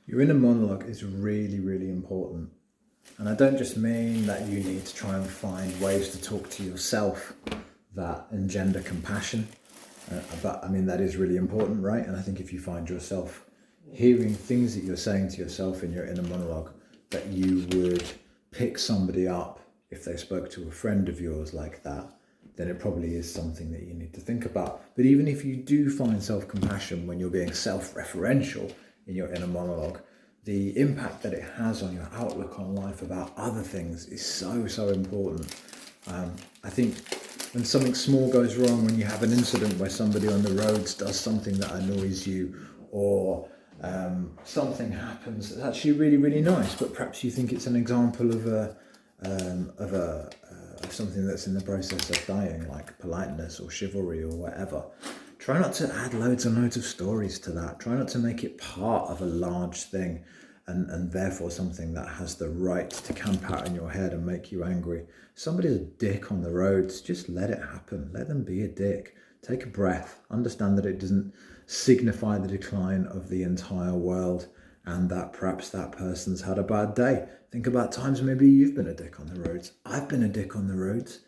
Your inner monologue is really, really important. And I don't just mean that you need to try and find ways to talk to yourself that engender compassion, but I mean, that is really important, right? And I think if you find yourself hearing things that you're saying to yourself in your inner monologue, that you would pick somebody up if they spoke to a friend of yours like that, then it probably is something that you need to think about. But even if you do find self-compassion when you're being self-referential in your inner monologue, the impact that it has on your outlook on life about other things is so important. I think when something small goes wrong, when you have an incident where somebody on the roads does something that annoys you, or something happens that's actually really, really nice, but perhaps you think it's an example of something that's in the process of dying, like politeness or chivalry or whatever. Try not to add loads and loads of stories to that. Try not to make it part of a large thing and therefore something that has the right to camp out in your head and make you angry. Somebody's a dick on the roads, just let it happen. Let them be a dick. Take a breath. Understand that it doesn't signify the decline of the entire world and that perhaps that person's had a bad day. Think about times maybe you've been a dick on the roads. I've been a dick on the roads.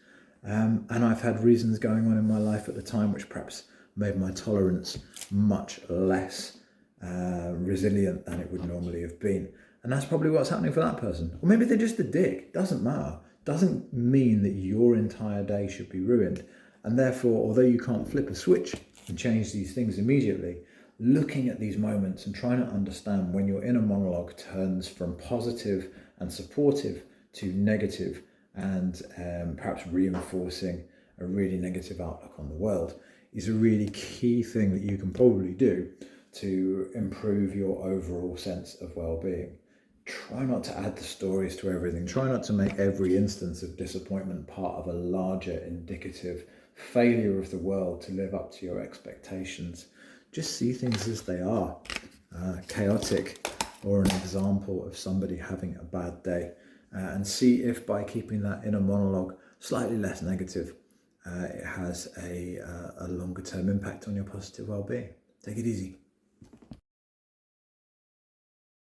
And I've had reasons going on in my life at the time which perhaps made my tolerance much less resilient than it would normally have been. And that's probably what's happening for that person. Or maybe they're just a dick. Doesn't matter. Doesn't mean that your entire day should be ruined. And therefore, although you can't flip a switch and change these things immediately, looking at these moments and trying to understand when your inner monologue turns from positive and supportive to negative and perhaps reinforcing a really negative outlook on the world is a really key thing that you can probably do to improve your overall sense of well-being. Try not to add the stories to everything. Try not to make every instance of disappointment part of a larger indicative failure of the world to live up to your expectations. Just see things as they are, chaotic, or an example of somebody having a bad day, and see if by keeping that inner monologue slightly less negative, it has a longer term impact on your positive well-being. Take it easy.